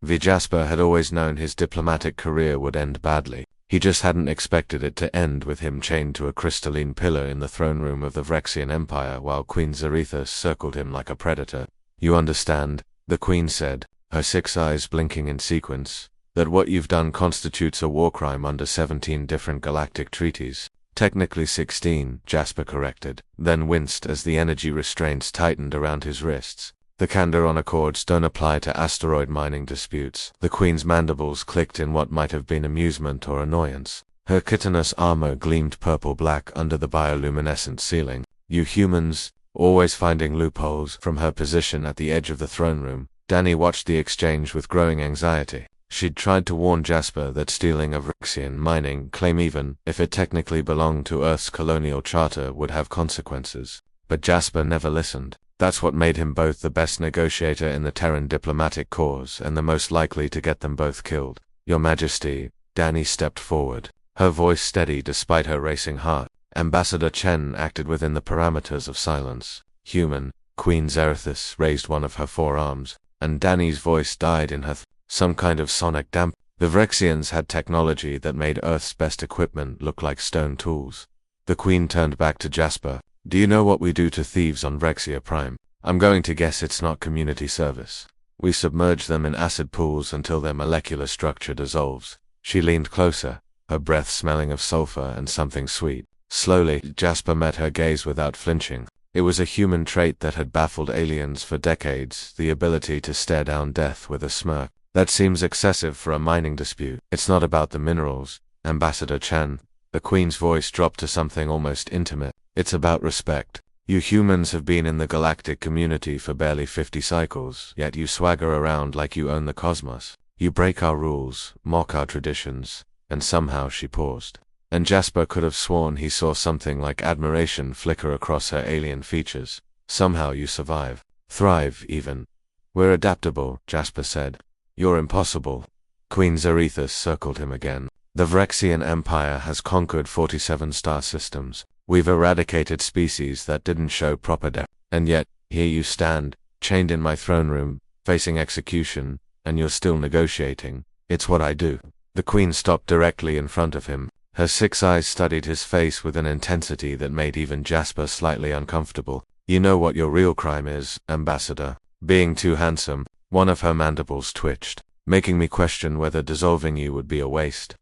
Jasper had always known his diplomatic career would end badly. He just hadn't expected it to end with him chained to a crystalline pillar in the throne room of the Vrexian Empire while Queen Zarethus circled him like a predator. You understand, the Queen said, her 6 eyes blinking in sequence, that what you've done constitutes a war crime under 17 different galactic treaties. Technically 16, Jasper corrected, then winced as the energy restraints tightened around his wrists. The Kandoron Accords don't apply to asteroid mining disputes. The Queen's mandibles clicked in what might have been amusement or annoyance. Her chitinous armor gleamed purple-black under the bioluminescent ceiling. You humans, always finding loopholes. From her position at the edge of the throne room, Dani watched the exchange with growing anxiety. She'd tried to warn Jasper that stealing a Vrexian mining claim, even if it technically belonged to Earth's colonial charter, would have consequences. But Jasper never listened. That's what made him both the best negotiator in the Terran diplomatic corps and the most likely to get them both killed. Your Majesty, Dani stepped forward, her voice steady despite her racing heart. Ambassador Chen acted within the parameters of silence. Human, Queen Zarethus raised one of her forearms, and Dani's voice died in her some kind of sonic damp. The Vrexians had technology that made Earth's best equipment look like stone tools. The Queen turned back to Jasper. Do you know what we do to thieves on Vrexia Prime? I'm going to guess it's not community service. We submerge them in acid pools until their molecular structure dissolves. She leaned closer, her breath smelling of sulfur and something sweet. Slowly, Jasper met her gaze without flinching. It was a human trait that had baffled aliens for decades, the ability to stare down death with a smirk. That seems excessive for a mining dispute. It's not about the minerals, Ambassador Chen. The Queen's voice dropped to something almost intimate. It's about respect. You humans have been in the galactic community for barely 50 cycles, yet you swagger around like you own the cosmos. You break our rules, mock our traditions, and somehow she paused. And Jasper could have sworn he saw something like admiration flicker across her alien features. Somehow you survive. Thrive, even. We're adaptable, Jasper said. You're impossible. Queen Zarethus circled him again. The Vrexian Empire has conquered 47 star systems. We've eradicated species that didn't show proper depth. And yet, here you stand, chained in my throne room, facing execution, and you're still negotiating. It's what I do. The Queen stopped directly in front of him. Her 6 eyes studied his face with an intensity that made even Jasper slightly uncomfortable. You know what your real crime is, Ambassador. Being too handsome. One of her mandibles twitched, making me question whether dissolving you would be a waste.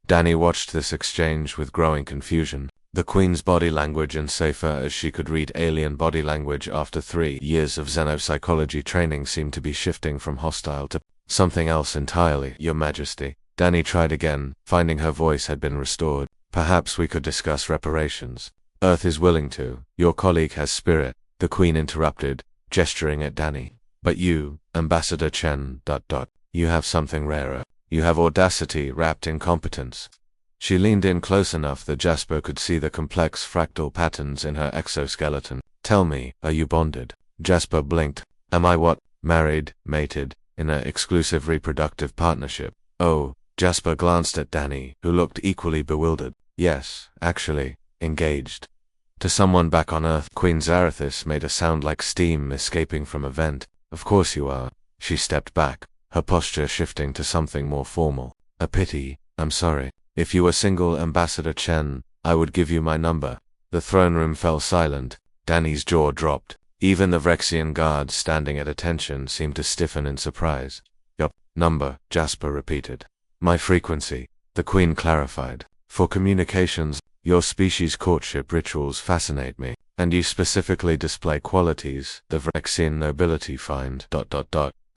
Dani watched this exchange with growing confusion. The Queen's body language, and safer as she could read alien body language after 3 years of xenopsychology training, seemed to be shifting from hostile to something else entirely. Your Majesty. Dani tried again, finding her voice had been restored. Perhaps we could discuss reparations. Earth is willing to. Your colleague has spirit, the Queen interrupted, gesturing at Dani. But you, Ambassador Chen, you have something rarer. You have audacity wrapped in competence. She leaned in close enough that Jasper could see the complex fractal patterns in her exoskeleton. Tell me, are you bonded? Jasper blinked. Am I what? Married, mated, in an exclusive reproductive partnership? Oh, Jasper glanced at Dani, who looked equally bewildered. Yes, actually, engaged. To someone back on Earth. Queen Zarethus made a sound like steam escaping from a vent. Of course you are. She stepped back, her posture shifting to something more formal. A pity, I'm sorry. If you were single, Ambassador Chen, I would give you my number. The throne room fell silent. Dani's jaw dropped. Even the Vrexian guards standing at attention seemed to stiffen in surprise. Yup, number, Jasper repeated. My frequency, the Queen clarified. For communications, your species' courtship rituals fascinate me, and you specifically display qualities the Vrexian nobility find ...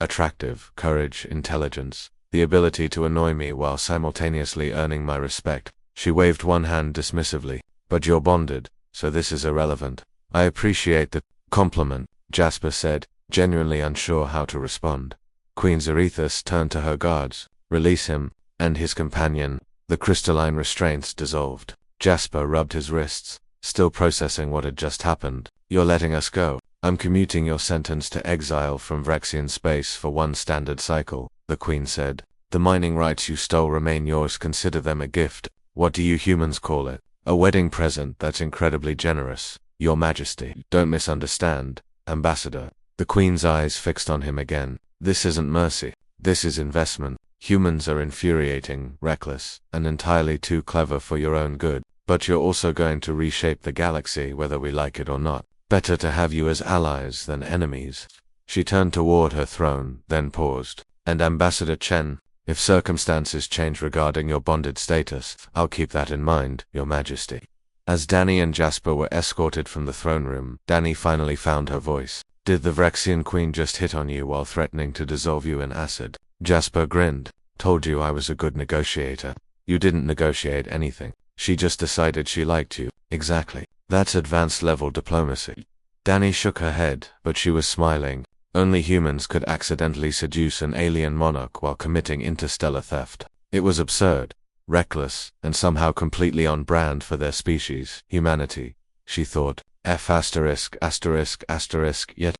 attractive, courage, intelligence, the ability to annoy me while simultaneously earning my respect. She waved one hand dismissively. But you're bonded, so this is irrelevant. I appreciate the compliment, Jasper said, genuinely unsure how to respond. Queen Zarethus turned to her guards. Release him, and his companion. The crystalline restraints dissolved. Jasper rubbed his wrists, still processing what had just happened. You're letting us go. I'm commuting your sentence to exile from Vrexian space for 1 standard cycle, the Queen said. The mining rights you stole remain yours. Consider them a gift. What do you humans call it? A wedding present that's incredibly generous, Your Majesty. Don't misunderstand, Ambassador. The Queen's eyes fixed on him again. This isn't mercy. This is investment. Humans are infuriating, reckless, and entirely too clever for your own good, but you're also going to reshape the galaxy whether we like it or not. Better to have you as allies than enemies. She turned toward her throne, then paused. And Ambassador Chen, if circumstances change regarding your bonded status, I'll keep that in mind, Your Majesty. As Danny and Jasper were escorted from the throne room, Danny finally found her voice. Did the Vrexian Queen just hit on you while threatening to dissolve you in acid? Jasper grinned. Told you I was a good negotiator. You didn't negotiate anything. She just decided she liked you. Exactly. That's advanced level diplomacy. Danny shook her head, but she was smiling. Only humans could accidentally seduce an alien monarch while committing interstellar theft. It was absurd, reckless, and somehow completely on brand for their species, humanity, she thought. Yet